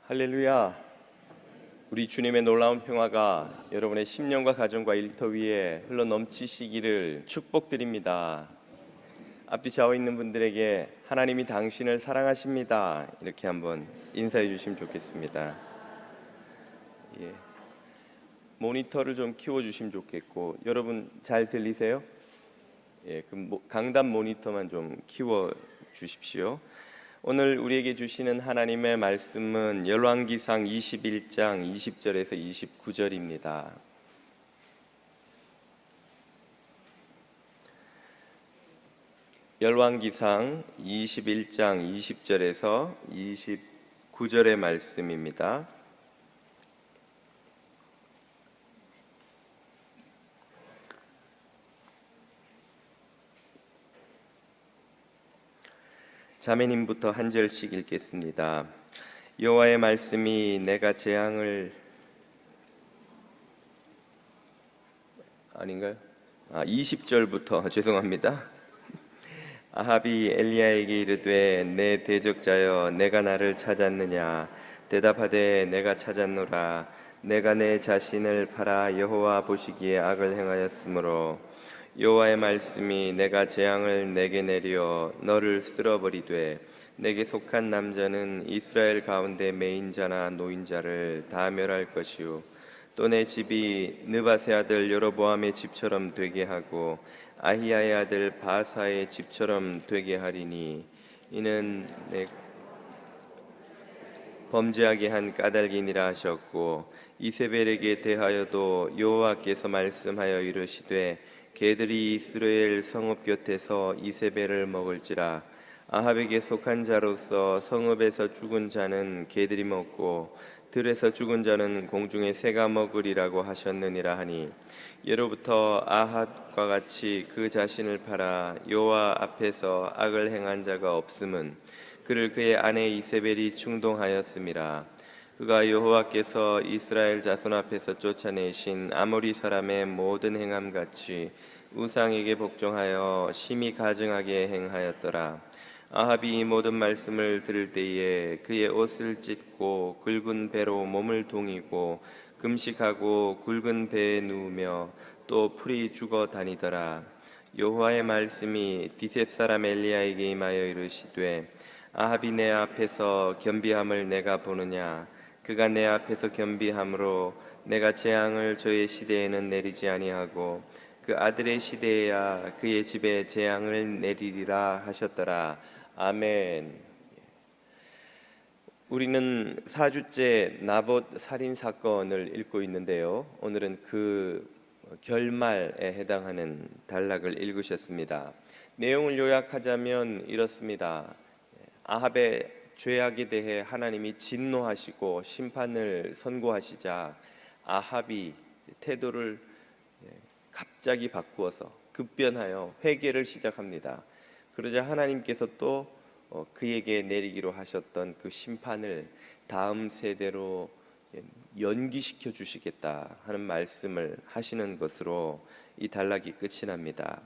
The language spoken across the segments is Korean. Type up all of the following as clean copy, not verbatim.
할렐루야. 우리 주님의 놀라운 평화가 여러분의 심령과 가정과 일터 위에 흘러 넘치시기를 축복드립니다. 앞뒤 좌우 있는 분들에게 하나님이 당신을 사랑하십니다, 이렇게 한번 인사해 주시면 좋겠습니다. 예. 모니터를 좀 키워 주시면 좋겠고, 여러분 잘 들리세요? 예, 그 강단 모니터만 좀 키워 주십시오. 오늘 우리에게 주시는 하나님의 말씀은 열왕기상 21장 20절에서 29절입니다. 열왕기상 21장 20절에서 29절의 말씀입니다. 자매님부터 한 절씩 읽겠습니다. 여호와의 말씀이 내가 재앙을 20절부터 죄송합니다. 아합이 엘리야에게 이르되 내 대적자여 내가 나를 찾았느냐 대답하되 내가 찾았노라 내가 내 자신을 팔아 여호와 보시기에 악을 행하였으므로 여호와의 말씀이 내가 재앙을 내게 내려 너를 쓸어버리되 내게 속한 남자는 이스라엘 가운데 매인자나 노인자를 다 멸할 것이요 또 내 집이 느밧의 아들 여로보암의 집처럼 되게 하고 아히야의 아들 바사의 집처럼 되게 하리니 이는 내 범죄하게 한 까닭이니라 하셨고 이세벨에게 대하여도 여호와께서 말씀하여 이르시되 개들이 이스라엘 성읍 곁에서 이세벨을 먹을지라 아합에게 속한 자로서 성읍에서 죽은 자는 개들이 먹고 들에서 죽은 자는 공중의 새가 먹으리라고 하셨느니라 하니 예로부터 아합과 같이 그 자신을 팔아 여호와 앞에서 악을 행한 자가 없음은 그를 그의 아내 이세벨이 충동하였음이라. 그가 여호와께서 이스라엘 자손 앞에서 쫓아내신 아모리 사람의 모든 행함같이 우상에게 복종하여 심히 가증하게 행하였더라. 아합이 이 모든 말씀을 들을 때에 그의 옷을 찢고 굵은 배로 몸을 동이고 금식하고 굵은 배에 누우며 또 풀이 죽어 다니더라. 여호와의 말씀이 디셉 사람 엘리야에게 임하여 이르시되 아합이 내 앞에서 겸비함을 내가 보느냐 그가 내 앞에서 겸비함으로 내가 재앙을 저의 시대에는 내리지 아니하고 그 아들의 시대에야 그의 집에 재앙을 내리리라 하셨더라. 아멘. 우리는 4주째 나봇 살인 사건을 읽고 있는데요. 오늘은 그 결말에 해당하는 단락을 읽으셨습니다. 내용을 요약하자면 이렇습니다. 아합의 죄악에 대해 하나님이 진노하시고 심판을 선고하시자 아합이 태도를 갑자기 바꾸어서 급변하여 회개를 시작합니다. 그러자 하나님께서 또 그에게 내리기로 하셨던 그 심판을 다음 세대로 연기시켜 주시겠다 하는 말씀을 하시는 것으로 이 단락이 끝이 납니다.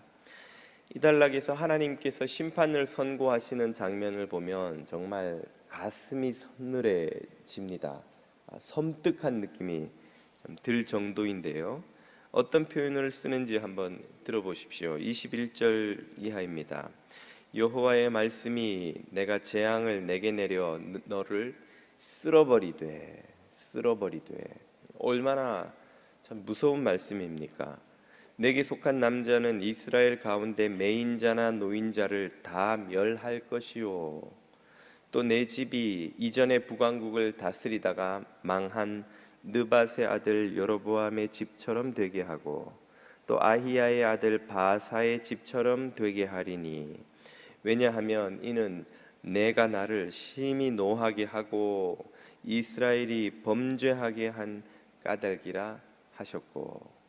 이 단락에서 하나님께서 심판을 선고하시는 장면을 보면 정말 가슴이 서늘해집니다. 섬뜩한 느낌이 들 정도인데요. 어떤 표현을 쓰는지 한번 들어보십시오. 21절 이하입니다. 여호와의 말씀이 내가 재앙을 내게 내려 너를 쓸어버리되 얼마나 참 무서운 말씀입니까? 내게 속한 남자는 이스라엘 가운데 매인자나 노인자를 다 멸할 것이요 또 내 집이 이전에 북왕국을 다스리다가 망한 느밧의 아들 여로보암의 집처럼 되게 하고 또 아히야의 아들 바사의 집처럼 되게 하리니 왜냐하면 이는 내가 나를 심히 노하게 하고 이스라엘이 범죄하게 한 까닭이라 하셨고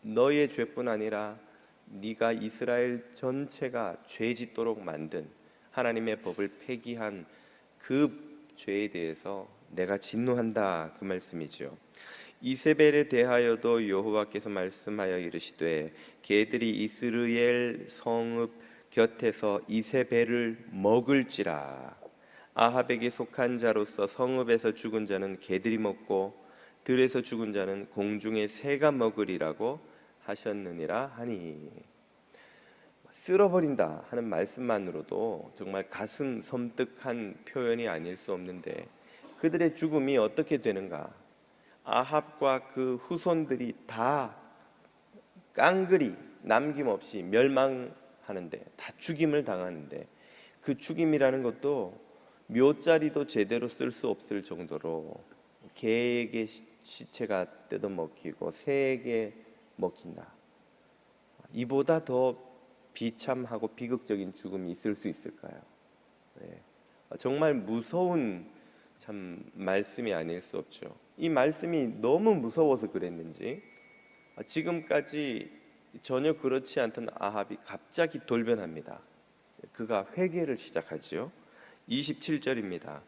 너의 죄뿐 아니라 네가 이스라엘 전체가 죄짓도록 만든 하나님의 법을 폐기한 그 죄에 대해서 내가 진노한다 그 말씀이죠. 이세벨에 대하여도 여호와께서 말씀하여 이르시되 개들이 이스라엘 성읍 곁에서 이세벨을 먹을지라. 아합에게 속한 자로서 성읍에서 죽은 자는 개들이 먹고 들에서 죽은 자는 공중의 새가 먹으리라고 하셨느니라 하니. 쓸어버린다 하는 말씀만으로도 정말 가슴 섬뜩한 표현이 아닐 수 없는데, 그들의 죽음이 어떻게 되는가? 아합과 그 후손들이 다 깡그리 남김없이 멸망하는데, 다 죽임을 당하는데, 그 죽임이라는 것도 묘자리도 제대로 쓸 수 없을 정도로 개에게 시체가 뜯어먹히고 새에게 먹힌다. 이보다 더 비참하고 비극적인 죽음이 있을 수 있을까요? 네. 정말 무서운 참 말씀이 아닐 수 없죠. 이 말씀이 너무 무서워서 그랬는지 지금까지 전혀 그렇지 않던 아합이 갑자기 돌변합니다. 그가 회개를 시작하지요. 27절입니다.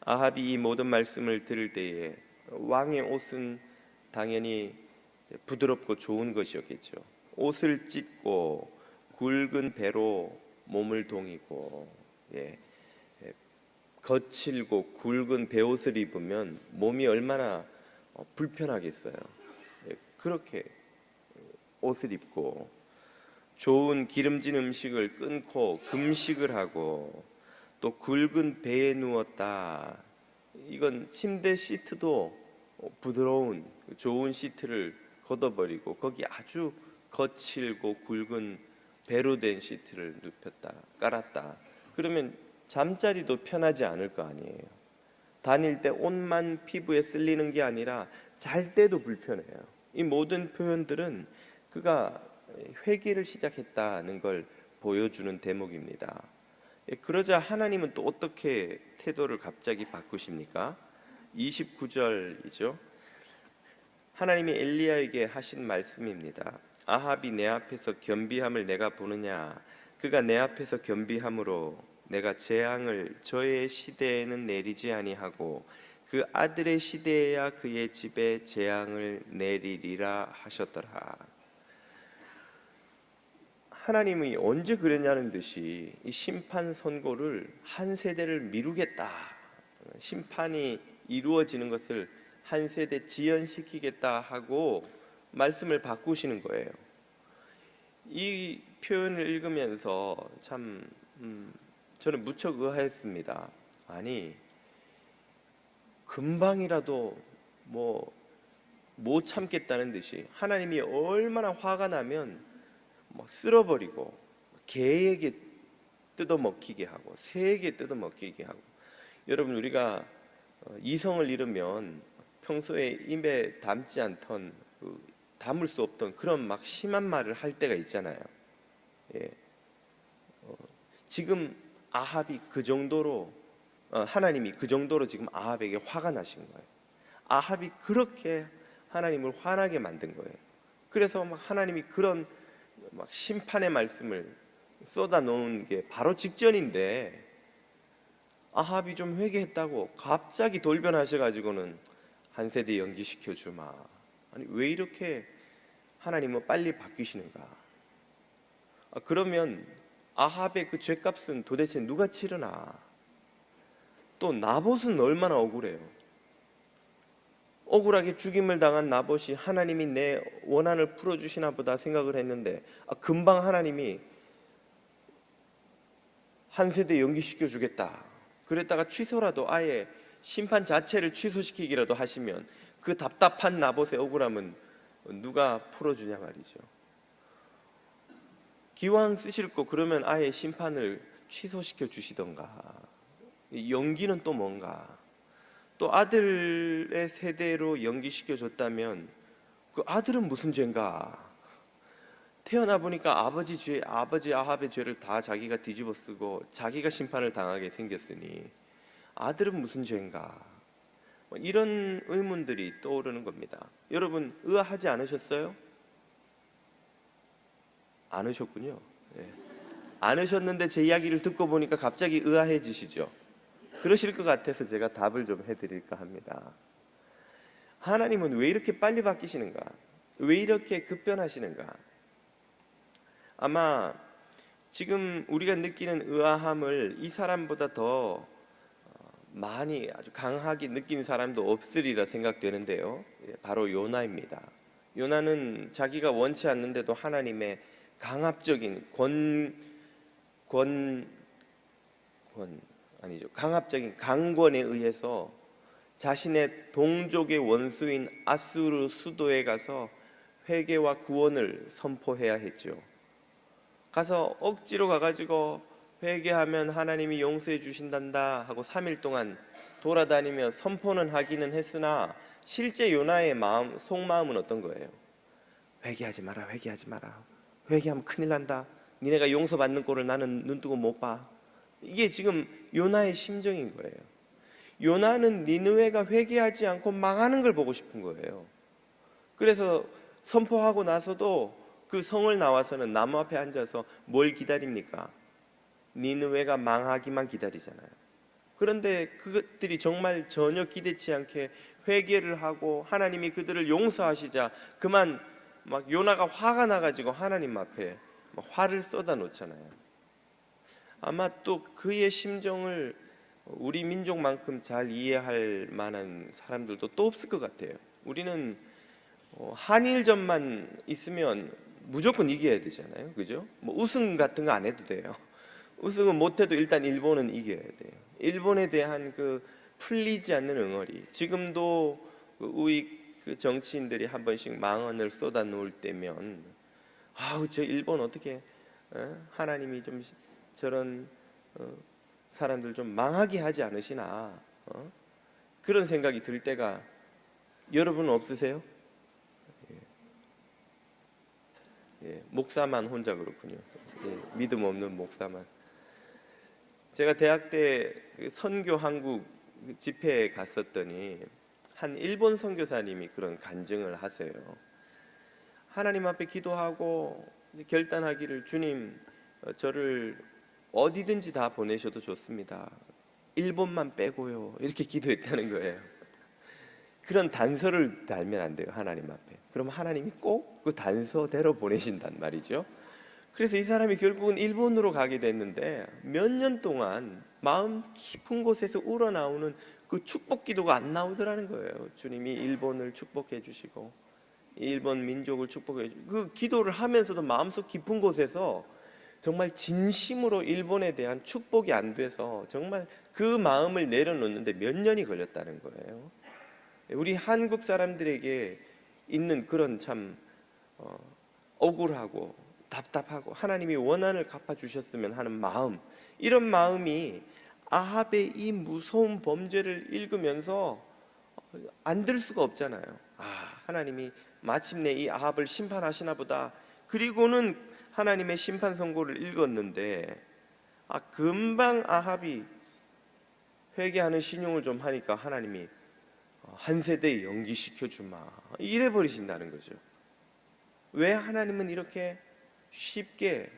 아합이 이 모든 말씀을 들을 때에 왕의 옷은 당연히 부드럽고 좋은 것이었겠죠. 옷을 찢고 굵은 배로 몸을 동이고, 거칠고 굵은 배옷을 입으면 몸이 얼마나 불편하겠어요. 그렇게 옷을 입고 좋은 기름진 음식을 끊고 금식을 하고 또 굵은 배에 누웠다. 이건 침대 시트도 부드러운 좋은 시트를 걷어버리고 거기 아주 거칠고 굵은 배로 된 시트를 눕혔다, 깔았다. 그러면 잠자리도 편하지 않을 거 아니에요. 다닐 때 옷만 피부에 쓸리는 게 아니라 잘 때도 불편해요. 이 모든 표현들은 그가 회개를 시작했다는 걸 보여주는 대목입니다. 그러자 하나님은 또 어떻게 태도를 갑자기 바꾸십니까? 29절이죠. 하나님이 엘리야에게 하신 말씀입니다. 아합이 내 앞에서 겸비함을 내가 보느냐? 그가 내 앞에서 겸비함으로 내가 재앙을 저의 시대에는 내리지 아니하고 그 아들의 시대에야 그의 집에 재앙을 내리리라 하셨더라. 하나님이 언제 그랬냐는 듯이 이 심판 선고를 한 세대를 미루겠다, 심판이 이루어지는 것을 한 세대 지연시키겠다 하고 말씀을 바꾸시는 거예요. 이 표현을 읽으면서 참 저는 무척 의아했습니다. 아니, 금방이라도 못 참겠다는 듯이 하나님이 얼마나 화가 나면 쓸어버리고 개에게 뜯어먹히게 하고 새에게 뜯어먹히게 하고. 여러분, 우리가 이성을 잃으면 평소에 입에 담지 않던 담을 수 없던 그런 막 심한 말을 할 때가 있잖아요. 지금 아합이 그 정도로 하나님이 그 정도로 지금 아합에게 화가 나신 거예요. 아합이 그렇게 하나님을 화나게 만든 거예요. 그래서 막 하나님이 그런 막 심판의 말씀을 쏟아놓은 게 바로 직전인데, 아합이 좀 회개했다고 갑자기 돌변하셔가지고는 한 세대 연기시켜 주마. 아니, 왜 이렇게 하나님은 빨리 바뀌시는가? 그러면 아합의 그 죄값은 도대체 누가 치르나? 또 나봇은 얼마나 억울해요. 억울하게 죽임을 당한 나봇이 하나님이 내 원한을 풀어주시나 보다 생각을 했는데 금방 하나님이 한 세대 연기시켜 주겠다 그랬다가 취소라도, 아예 심판 자체를 취소시키기라도 하시면 그 답답한 나봇의 억울함은 누가 풀어주냐 말이죠. 기왕 쓰실 거 그러면 아예 심판을 취소시켜 주시던가. 연기는 또 뭔가, 또 아들의 세대로 연기시켜 줬다면 그 아들은 무슨 죄인가? 태어나 보니까 아버지 아합의 죄를 다 자기가 뒤집어 쓰고 자기가 심판을 당하게 생겼으니 아들은 무슨 죄인가? 이런 의문들이 떠오르는 겁니다. 여러분, 의아하지 않으셨어요? 않으셨군요. 않으셨는데 제 이야기를 듣고 보니까 갑자기 의아해지시죠? 그러실 것 같아서 제가 답을 좀 해드릴까 합니다. 하나님은 왜 이렇게 빨리 바뀌시는가? 왜 이렇게 급변하시는가? 아마 지금 우리가 느끼는 의아함을 이 사람보다 더 많이 아주 강하게 느낀 사람도 없으리라 생각되는데요. 바로 요나입니다. 요나는 자기가 원치 않는데도 하나님의 강압적인 권 아니죠. 강압적인 강권에 의해서 자신의 동족의 원수인 아수르 수도에 가서 회개와 구원을 선포해야 했죠. 가서 억지로 가가지고 회개하면 하나님이 용서해 주신단다 하고 3일 동안 돌아다니며 선포는 하기는 했으나 실제 요나의 마음, 속마음은 어떤 거예요? 회개하지 마라, 회개하지 마라. 회개하면 큰일 난다. 니네가 용서받는 꼴을 나는 눈뜨고 못 봐. 이게 지금 요나의 심정인 거예요. 요나는 니느웨가 회개하지 않고 망하는 걸 보고 싶은 거예요. 그래서 선포하고 나서도 그 성을 나와서는 나무 앞에 앉아서 뭘 기다립니까? 니느웨가 망하기만 기다리잖아요. 그런데 그것들이 정말 전혀 기대치 않게 회개를 하고 하나님이 그들을 용서하시자 그만 막 요나가 화가 나가지고 하나님 앞에 막 화를 쏟아 놓잖아요. 아마 또 그의 심정을 우리 민족만큼 잘 이해할 만한 사람들도 또 없을 것 같아요. 우리는 한일전만 있으면 무조건 이겨야 되잖아요. 그죠? 뭐 우승 같은 거 안 해도 돼요. 우승은 못해도 일단 일본은 이겨야 돼요. 일본에 대한 그 풀리지 않는 응어리. 지금도 그 우익 그 정치인들이 한 번씩 망언을 쏟아 놓을 때면 아우 저 일본 어떻게 하나님이 좀 저런 사람들 좀 망하게 하지 않으시나 그런 생각이 들 때가 여러분은 없으세요? 예, 목사만 혼자 그렇군요. 예, 믿음 없는 목사만. 제가 대학 때 선교 한국 집회에 갔었더니 한 일본 선교사님이 그런 간증을 하세요. 하나님 앞에 기도하고 결단하기를 주님 저를 어디든지 다 보내셔도 좋습니다. 일본만 빼고요. 이렇게 기도했다는 거예요. 그런 단서를 달면 안 돼요. 하나님 앞에. 그럼 하나님이 꼭 그 단서대로 보내신단 말이죠. 그래서 이 사람이 결국은 일본으로 가게 됐는데 몇 년 동안 마음 깊은 곳에서 우러나오는 그 축복 기도가 안 나오더라는 거예요. 주님이 일본을 축복해 주시고 일본 민족을 축복해 주시고 그 기도를 하면서도 마음속 깊은 곳에서 정말 진심으로 일본에 대한 축복이 안 돼서 정말 그 마음을 내려놓는데 몇 년이 걸렸다는 거예요. 우리 한국 사람들에게 있는 그런 참 억울하고 답답하고 하나님이 원한을 갚아주셨으면 하는 마음, 이런 마음이 아합의 이 무서운 범죄를 읽으면서 안 들 수가 없잖아요. 하나님이 마침내 이 아합을 심판하시나 보다. 그리고는 하나님의 심판 선고를 읽었는데 금방 아합이 회개하는 신용을 좀 하니까 하나님이 한 세대 연기시켜 주마 이래 버리신다는 거죠. 왜 하나님은 이렇게 쉽게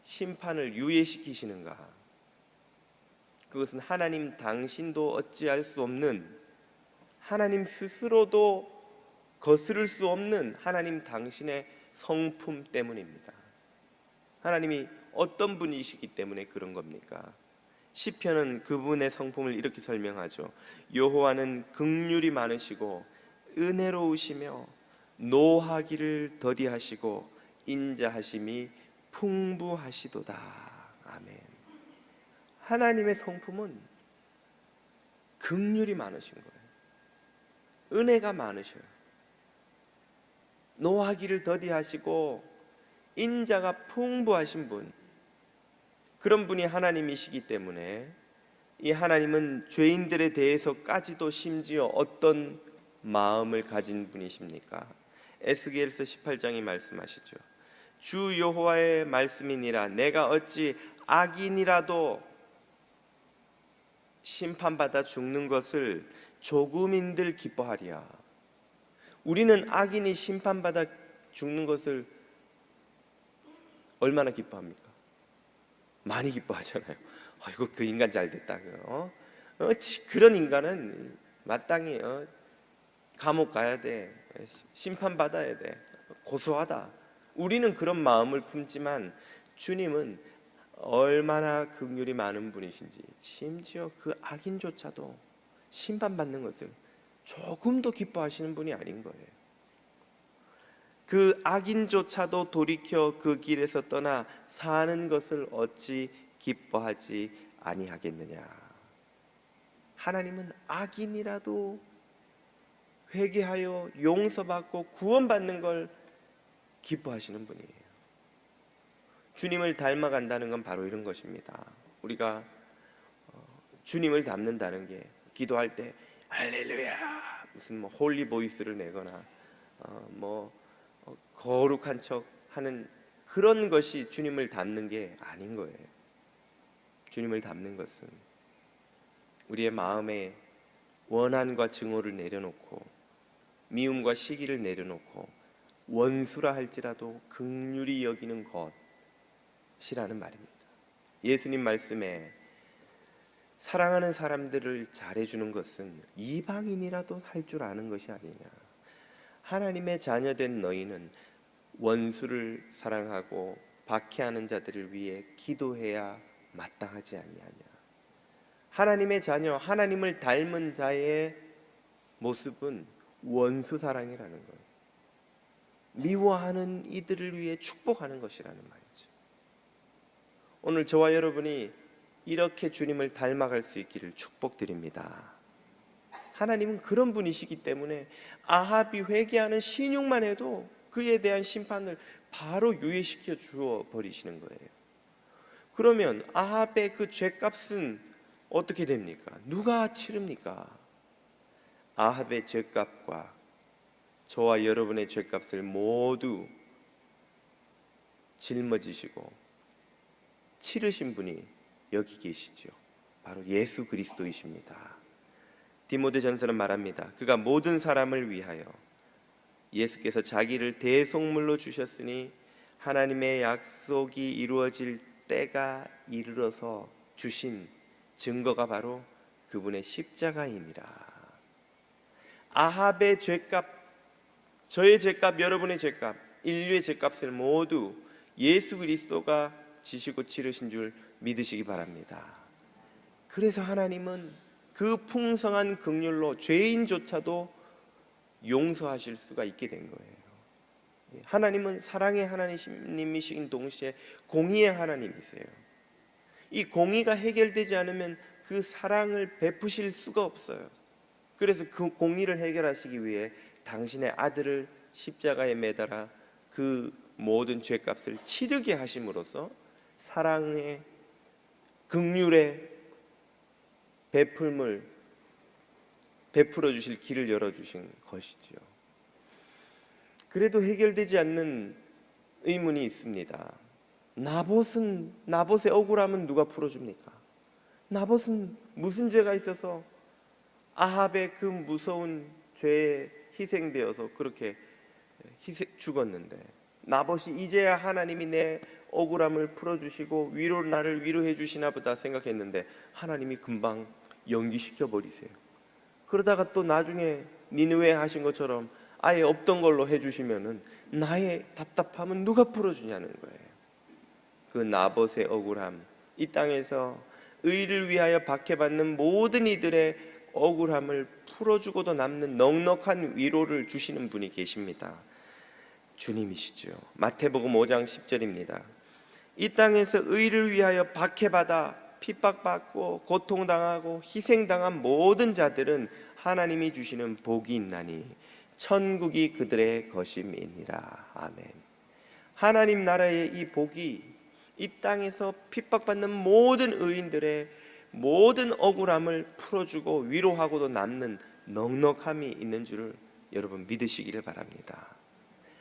심판을 유예시키시는가? 그것은 하나님 당신도 어찌할 수 없는, 하나님 스스로도 거스를 수 없는 하나님 당신의 성품 때문입니다. 하나님이 어떤 분이시기 때문에 그런 겁니까? 시편은 그분의 성품을 이렇게 설명하죠. 여호와는 긍휼이 많으시고 은혜로우시며 노하기를 더디하시고 인자하심이 풍부하시도다. 아멘. 하나님의 성품은 긍휼이 많으신 거예요. 은혜가 많으셔요. 노하기를 더디하시고 인자가 풍부하신 분, 그런 분이 하나님이시기 때문에 이 하나님은 죄인들에 대해서까지도 심지어 어떤 마음을 가진 분이십니까? 에스겔서 18장이 말씀하시죠. 주 여호와의 말씀이니라 내가 어찌 악인이라도 심판받아 죽는 것을 조금인들 기뻐하리야. 우리는 악인이 심판받아 죽는 것을 얼마나 기뻐합니까? 많이 기뻐하잖아요. 아이고 그 인간 잘 됐다. 그런 인간은 마땅히 감옥 가야 돼. 심판받아야 돼. 고소하다. 우리는 그런 마음을 품지만 주님은 얼마나 긍휼이 많은 분이신지, 심지어 그 악인조차도 심판받는 것을 조금도 기뻐하시는 분이 아닌 거예요. 그 악인조차도 돌이켜 그 길에서 떠나 사는 것을 어찌 기뻐하지 아니하겠느냐. 하나님은 악인이라도 회개하여 용서받고 구원받는 걸 기뻐하시는 분이에요. 주님을 닮아간다는 건 바로 이런 것입니다. 우리가 주님을 닮는다는 게 기도할 때 할렐루야 무슨 뭐 홀리 보이스를 내거나 거룩한 척 하는 그런 것이 주님을 닮는 게 아닌 거예요. 주님을 닮는 것은 우리의 마음에 원한과 증오를 내려놓고 미움과 시기를 내려놓고 원수라 할지라도 긍휼히 여기는 것이라는 말입니다. 예수님 말씀에 사랑하는 사람들을 잘해주는 것은 이방인이라도 할 줄 아는 것이 아니냐. 하나님의 자녀된 너희는 원수를 사랑하고 박해하는 자들을 위해 기도해야 마땅하지 아니하냐. 하나님의 자녀, 하나님을 닮은 자의 모습은 원수 사랑이라는 거예요. 미워하는 이들을 위해 축복하는 것이라는 말이죠. 오늘 저와 여러분이 이렇게 주님을 닮아갈 수 있기를 축복드립니다. 하나님은 그런 분이시기 때문에 아합이 회개하는 신용만 해도 그에 대한 심판을 바로 유예시켜 주어 버리시는 거예요. 그러면 아합의 그 죄값은 어떻게 됩니까? 누가 치릅니까? 아합의 죄값과 저와 여러분의 죄값을 모두 짊어지시고 치르신 분이 여기 계시죠. 바로 예수 그리스도이십니다. 디모데전서는 말합니다. 그가 모든 사람을 위하여 예수께서 자기를 대속물로 주셨으니 하나님의 약속이 이루어질 때가 이르러서 주신 증거가 바로 그분의 십자가이니라. 아합의 죄값, 저의 죄값, 여러분의 죄값, 인류의 죄값을 모두 예수 그리스도가 지시고 치르신 줄 믿으시기 바랍니다. 그래서 하나님은 그 풍성한 긍휼로 죄인조차도 용서하실 수가 있게 된 거예요. 하나님은 사랑의 하나님이신 동시에 공의의 하나님이세요. 이 공의가 해결되지 않으면 그 사랑을 베푸실 수가 없어요. 그래서 그 공의를 해결하시기 위해 당신의 아들을 십자가에 매달아 그 모든 죄값을 치르게 하심으로써 사랑의 긍휼의 베풀물 베풀어 주실 길을 열어 주신 것이지요. 그래도 해결되지 않는 의문이 있습니다. 나봇의 억울함은 누가 풀어줍니까? 나봇은 무슨 죄가 있어서 아합의 그 무서운 죄에 희생되어서 그렇게 죽었는데, 나봇이 이제야 하나님이 내 억울함을 풀어주시고 나를 위로해 주시나 보다 생각했는데 하나님이 금방 연기시켜 버리세요. 그러다가 또 나중에 니느웨 하신 것처럼 아예 없던 걸로 해주시면은 나의 답답함은 누가 풀어주냐는 거예요. 그 나봇의 억울함, 이 땅에서 의를 위하여 박해받는 모든 이들의 억울함을 풀어주고도 남는 넉넉한 위로를 주시는 분이 계십니다. 주님이시죠. 마태복음 5장 10절입니다. 이 땅에서 의를 위하여 박해받아 핍박받고 고통당하고 희생당한 모든 자들은 하나님이 주시는 복이 있나니 천국이 그들의 것임이니라. 아멘. 하나님 나라의 이 복이 이 땅에서 핍박받는 모든 의인들의 모든 억울함을 풀어주고 위로하고도 남는 넉넉함이 있는 줄을 여러분 믿으시기를 바랍니다.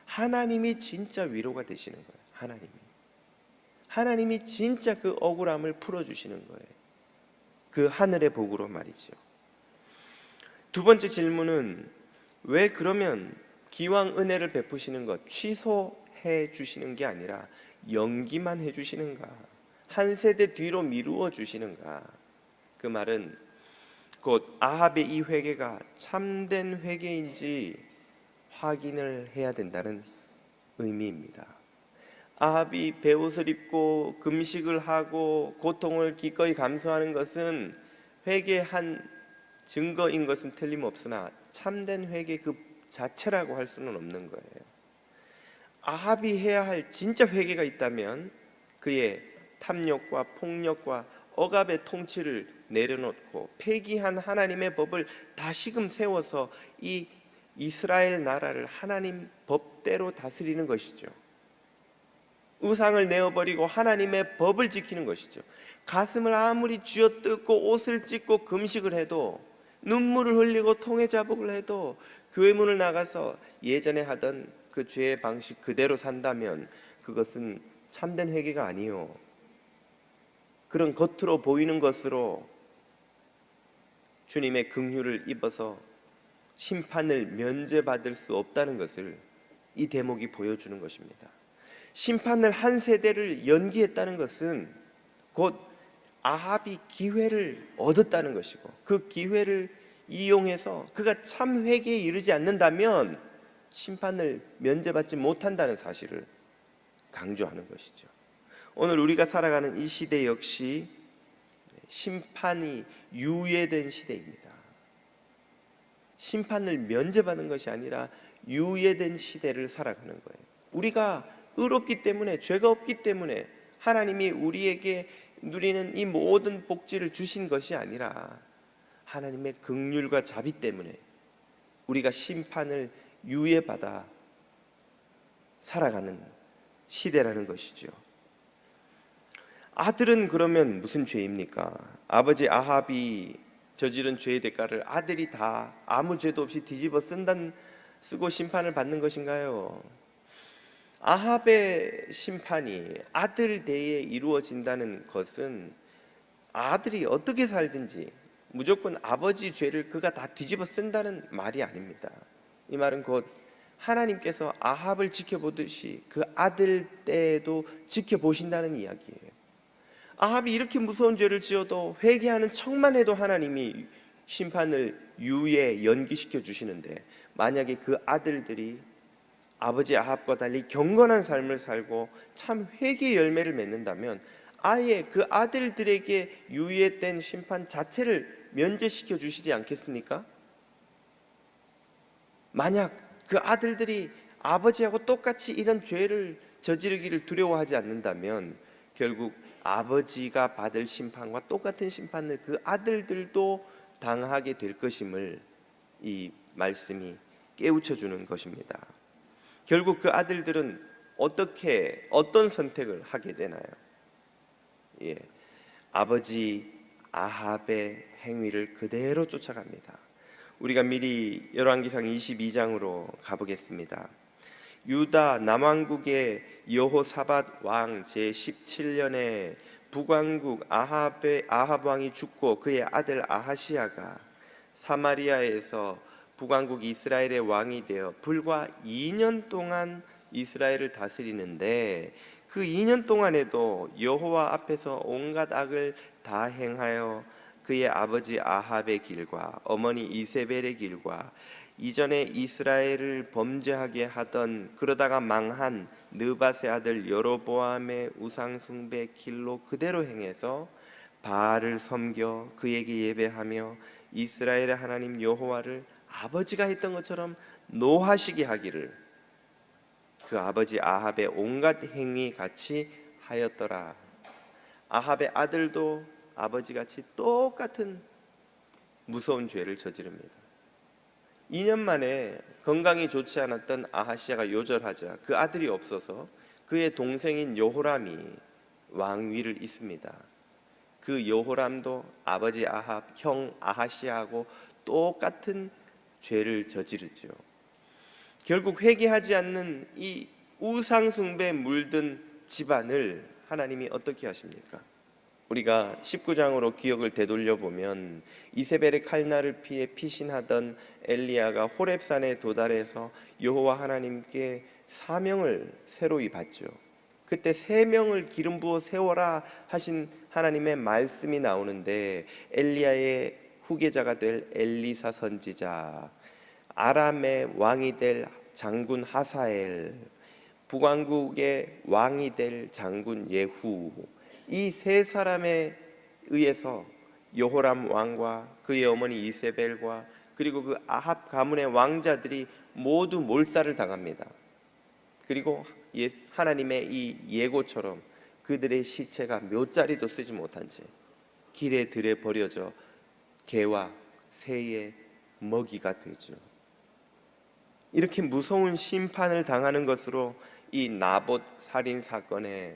하나님이 진짜 위로가 되시는 거예요. 하나님이 진짜 그 억울함을 풀어주시는 거예요. 그 하늘의 복으로 말이죠. 두 번째 질문은 왜 그러면 기왕 은혜를 베푸시는 것 취소해 주시는 게 아니라 연기만 해주시는가, 한 세대 뒤로 미루어 주시는가? 그 말은 곧 아합의 이 회개가 참된 회개인지 확인을 해야 된다는 의미입니다. 아합이 베옷을 입고 금식을 하고 고통을 기꺼이 감수하는 것은 회개한 증거인 것은 틀림없으나 참된 회개 그 자체라고 할 수는 없는 거예요. 아합이 해야 할 진짜 회개가 있다면 그의 탐욕과 폭력과 억압의 통치를 내려놓고 폐기한 하나님의 법을 다시금 세워서 이 이스라엘 나라를 하나님 법대로 다스리는 것이죠. 우상을 내어버리고 하나님의 법을 지키는 것이죠. 가슴을 아무리 쥐어뜯고 옷을 찢고 금식을 해도, 눈물을 흘리고 통에 자복을 해도, 교회 문을 나가서 예전에 하던 그 죄의 방식 그대로 산다면 그것은 참된 회개가 아니요, 그런 겉으로 보이는 것으로 주님의 긍휼을 입어서 심판을 면제받을 수 없다는 것을 이 대목이 보여주는 것입니다. 심판을 한 세대를 연기했다는 것은 곧 아합이 기회를 얻었다는 것이고, 그 기회를 이용해서 그가 참 회개에 이르지 않는다면 심판을 면제받지 못한다는 사실을 강조하는 것이죠. 오늘 우리가 살아가는 이 시대 역시 심판이 유예된 시대입니다. 심판을 면제받는 것이 아니라 유예된 시대를 살아가는 거예요. 우리가 의롭기 때문에, 죄가 없기 때문에 하나님이 우리에게 누리는 이 모든 복지를 주신 것이 아니라 하나님의 긍휼과 자비 때문에 우리가 심판을 유예받아 살아가는 시대라는 것이죠. 아들은 그러면 무슨 죄입니까? 아버지 아합이 저지른 죄의 대가를 아들이 다 아무 죄도 없이 뒤집어 쓰고 심판을 받는 것인가요? 아합의 심판이 아들 대에 이루어진다는 것은 아들이 어떻게 살든지 무조건 아버지 죄를 그가 다 뒤집어 쓴다는 말이 아닙니다. 이 말은 곧 하나님께서 아합을 지켜보듯이 그 아들 때에도 지켜보신다는 이야기예요. 아합이 이렇게 무서운 죄를 지어도 회개하는 척만 해도 하나님이 심판을 유예 연기시켜 주시는데, 만약에 그 아들들이 아버지 아합과 달리 경건한 삶을 살고 참 회개의 열매를 맺는다면 아예 그 아들들에게 유예된 심판 자체를 면제시켜 주시지 않겠습니까? 만약 그 아들들이 아버지하고 똑같이 이런 죄를 저지르기를 두려워하지 않는다면 결국 아버지가 받을 심판과 똑같은 심판을 그 아들들도 당하게 될 것임을 이 말씀이 깨우쳐 주는 것입니다. 결국 그 아들들은 어떤 선택을 하게 되나요? 아버지 아합의 행위를 그대로 쫓아갑니다. 우리가 미리 열왕기상 22장으로 가보겠습니다. 유다 남왕국의 여호사밧 왕 제17년에 북왕국 아합 왕이 죽고 그의 아들 아하시야가 사마리아에서 북왕국 이스라엘의 왕이 되어 불과 2년 동안 이스라엘을 다스리는데, 그 2년 동안에도 여호와 앞에서 온갖 악을 다 행하여 그의 아버지 아합의 길과 어머니 이세벨의 길과 이전에 이스라엘을 범죄하게 하던, 그러다가 망한 느밧의 아들 여로보암의 우상 숭배 길로 그대로 행해서 바알을 섬겨 그에게 예배하며 이스라엘의 하나님 여호와를 아버지가 했던 것처럼 노하시게 하기를 그 아버지 아합의 온갖 행위 같이 하였더라. 아합의 아들도 아버지같이 똑같은 무서운 죄를 저지릅니다. 2년 만에 건강이 좋지 않았던 아하시야가 요절하자 그 아들이 없어서 그의 동생인 여호람이 왕위를 잇습니다. 그 여호람도 아버지 아합, 형 아하시야하고 똑같은 죄를 저지르죠. 결국 회개하지 않는 이 우상 숭배에 물든 집안을 하나님이 어떻게 하십니까? 우리가 19장으로 기억을 되돌려 보면 이세벨의 칼날을 피해 피신하던 엘리야가 호렙산에 도달해서 여호와 하나님께 사명을 새로이 받죠. 그때 3명을 기름 부어 세워라 하신 하나님의 말씀이 나오는데, 엘리야의 후계자가 될 엘리사 선지자, 아람의 왕이 될 장군 하사엘, 북왕국의 왕이 될 장군 예후, 이 세 사람에 의해서 여호람 왕과 그의 어머니 이세벨과 그리고 그 아합 가문의 왕자들이 모두 몰살을 당합니다. 그리고 하나님의 이 예고처럼 그들의 시체가 묫자리도 쓰지 못한 채 길에 들에 버려져 개와 새의 먹이가 되죠. 이렇게 무서운 심판을 당하는 것으로 이 나봇 살인 사건의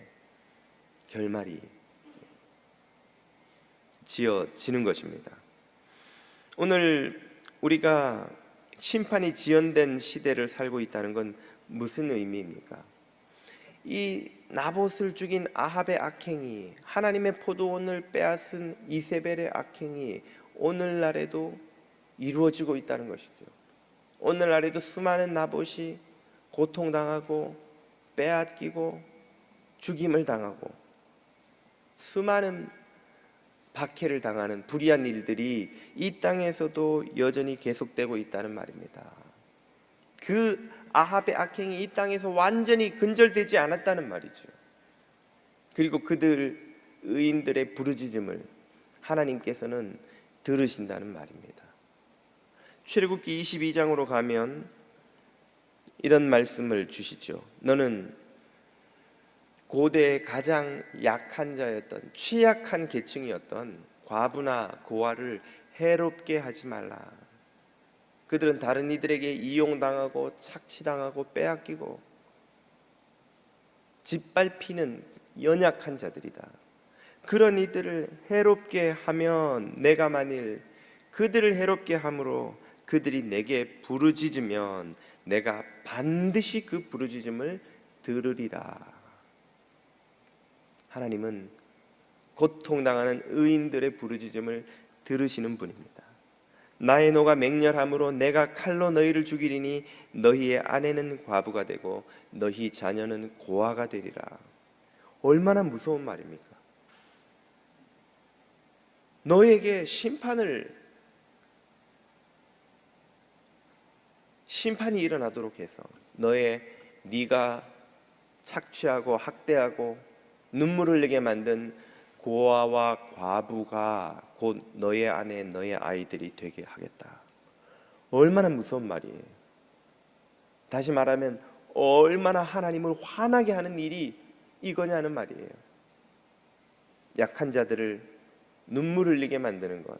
결말이 지어지는 것입니다. 오늘 우리가 심판이 지연된 시대를 살고 있다는 건 무슨 의미입니까? 이 나봇을 죽인 아합의 악행이, 하나님의 포도원을 빼앗은 이세벨의 악행이 오늘날에도 이루어지고 있다는 것이죠. 오늘날에도 수많은 나봇이 고통당하고 빼앗기고 죽임을 당하고 수많은 박해를 당하는 불의한 일들이 이 땅에서도 여전히 계속되고 있다는 말입니다. 그 아합의 악행이 이 땅에서 완전히 근절되지 않았다는 말이죠. 그리고 그들 의인들의 부르짖음을 하나님께서는 들으신다는 말입니다. 출애굽기 22장으로 가면 이런 말씀을 주시죠. 너는 고대의 가장 약한 자였던, 취약한 계층이었던 과부나 고아를 해롭게 하지 말라. 그들은 다른 이들에게 이용당하고 착취당하고 빼앗기고 짓밟히는 연약한 자들이다. 그런 이들을 해롭게 하면 내가 만일 그들을 해롭게 함으로 그들이 내게 부르짖으면 내가 반드시 그 부르짖음을 들으리라. 하나님은 고통당하는 의인들의 부르짖음을 들으시는 분입니다. 나의 노가 맹렬함으로 내가 칼로 너희를 죽이리니 너희의 아내는 과부가 되고 너희 자녀는 고아가 되리라. 얼마나 무서운 말입니까? 너에게 심판이 일어나도록 해서 네가 착취하고 학대하고 눈물 흘리게 만든 고아와 과부가 곧 너의 아내 너의 아이들이 되게 하겠다. 얼마나 무서운 말이에요. 다시 말하면 얼마나 하나님을 화나게 하는 일이 이거냐는 말이에요. 약한 자들을 눈물 흘리게 만드는 것,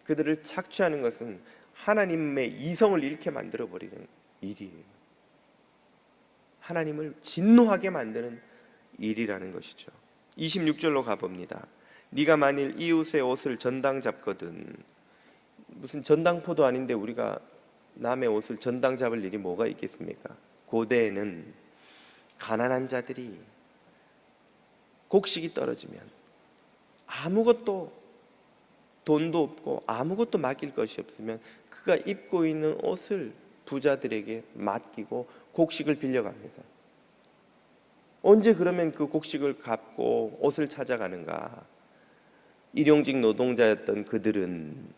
그들을 착취하는 것은 하나님의 이성을 잃게 만들어버리는 일이에요. 하나님을 진노하게 만드는 일이라는 것이죠. 26절로 가봅니다. 네가 만일 이웃의 옷을 전당 잡거든. 무슨 전당포도 아닌데 우리가 남의 옷을 전당 잡을 일이 뭐가 있겠습니까? 고대에는 가난한 자들이 곡식이 떨어지면 아무것도 돈도 없고 아무것도 맡길 것이 없으면 그가 입고 있는 옷을 부자들에게 맡기고 곡식을 빌려갑니다. 언제 그러면 그 곡식을 갚고 옷을 찾아가는가? 일용직 노동자였던 그들은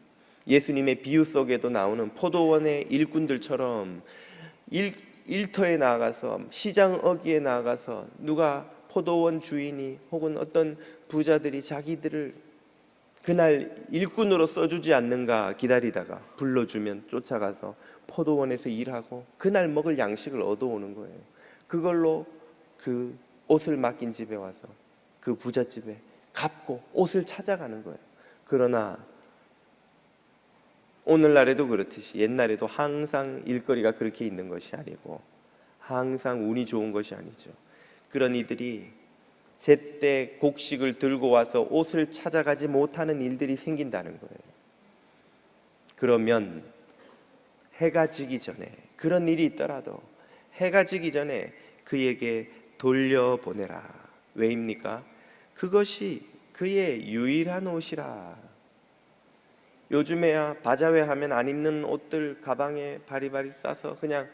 예수님의 비유 속에도 나오는 포도원의 일꾼들처럼 일터에 나가서 시장 어귀에 나가서 누가 포도원 주인이 혹은 어떤 부자들이 자기들을 그날 일꾼으로 써주지 않는가 기다리다가 불러주면 쫓아가서 포도원에서 일하고 그날 먹을 양식을 얻어오는 거예요. 그걸로 그 옷을 맡긴 집에 와서 그 부잣집에 갚고 옷을 찾아가는 거예요. 그러나 오늘날에도 그렇듯이 옛날에도 항상 일거리가 그렇게 있는 것이 아니고 항상 운이 좋은 것이 아니죠. 그런 이들이 제때 곡식을 들고 와서 옷을 찾아가지 못하는 일들이 생긴다는 거예요. 그러면 해가 지기 전에, 그런 일이 있더라도 해가 지기 전에 그에게 돌려보내라. 왜입니까? 그것이 그의 유일한 옷이라. 요즘에야 바자회 하면 안 입는 옷들 가방에 바리바리 싸서 그냥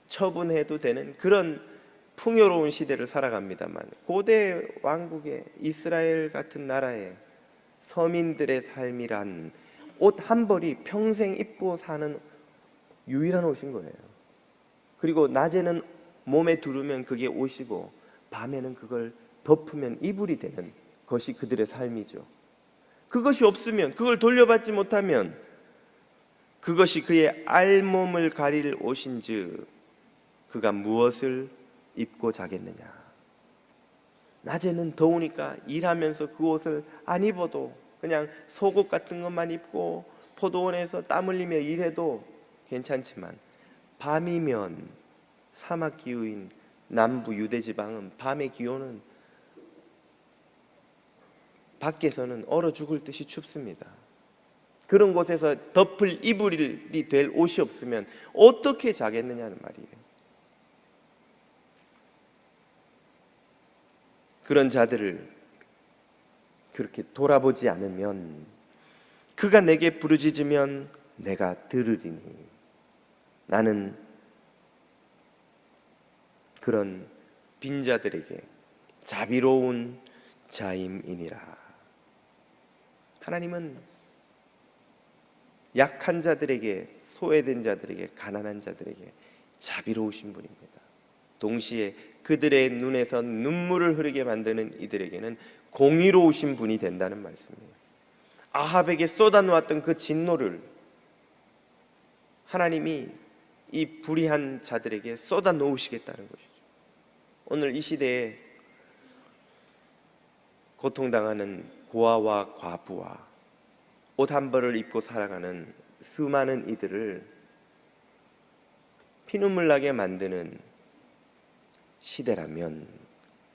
처분해도 되는 그런 풍요로운 시대를 살아갑니다만, 고대 왕국의 이스라엘 같은 나라의 서민들의 삶이란 옷 한 벌이 평생 입고 사는 유일한 옷인 거예요. 그리고 낮에는 몸에 두르면 그게 옷이고 밤에는 그걸 덮으면 이불이 되는 것이 그들의 삶이죠. 그것이 없으면, 그걸 돌려받지 못하면 그것이 그의 알몸을 가릴 옷인즉 그가 무엇을 입고 자겠느냐. 낮에는 더우니까 일하면서 그 옷을 안 입어도 그냥 속옷 같은 것만 입고 포도원에서 땀 흘리며 일해도 괜찮지만 밤이면 사막 기후인 남부 유대 지방은 밤의 기온은 밖에서는 얼어 죽을 듯이 춥습니다. 그런 곳에서 덮을 이불이 될 옷이 없으면 어떻게 자겠느냐는 말이에요. 그런 자들을 그렇게 돌아보지 않으면, 그가 내게 부르짖으면 내가 들으리니, 나는 그런 빈자들에게 자비로운 자임이니라. 하나님은 약한 자들에게, 소외된 자들에게, 가난한 자들에게 자비로우신 분입니다. 동시에 그들의 눈에서 눈물을 흐르게 만드는 이들에게는 공의로우신 분이 된다는 말씀이에요. 아합에게 쏟아놓았던 그 진노를 하나님이 이 불의한 자들에게 쏟아놓으시겠다는 것이죠. 오늘 이 시대에 고통당하는 고아와 과부와 옷 한 벌을 입고 살아가는 수많은 이들을 피눈물 나게 만드는 시대라면,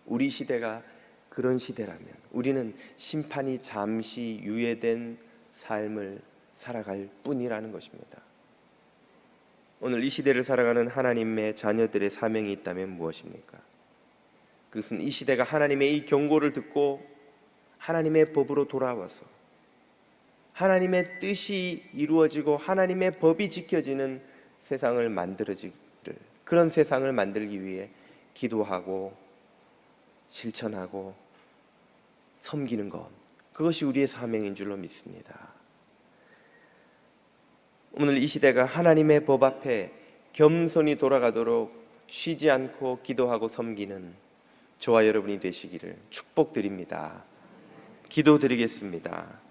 우리 시대가 그런 시대라면 우리는 심판이 잠시 유예된 삶을 살아갈 뿐이라는 것입니다. 오늘 이 시대를 살아가는 하나님의 자녀들의 사명이 있다면 무엇입니까? 그것은 이 시대가 하나님의 이 경고를 듣고 하나님의 법으로 돌아와서 하나님의 뜻이 이루어지고 하나님의 법이 지켜지는 세상을 만들어지기를, 그런 세상을 만들기 위해 기도하고 실천하고 섬기는 것, 그것이 우리의 사명인 줄로 믿습니다. 오늘 이 시대가 하나님의 법 앞에 겸손히 돌아가도록 쉬지 않고 기도하고 섬기는 저와 여러분이 되시기를 축복드립니다. 기도드리겠습니다.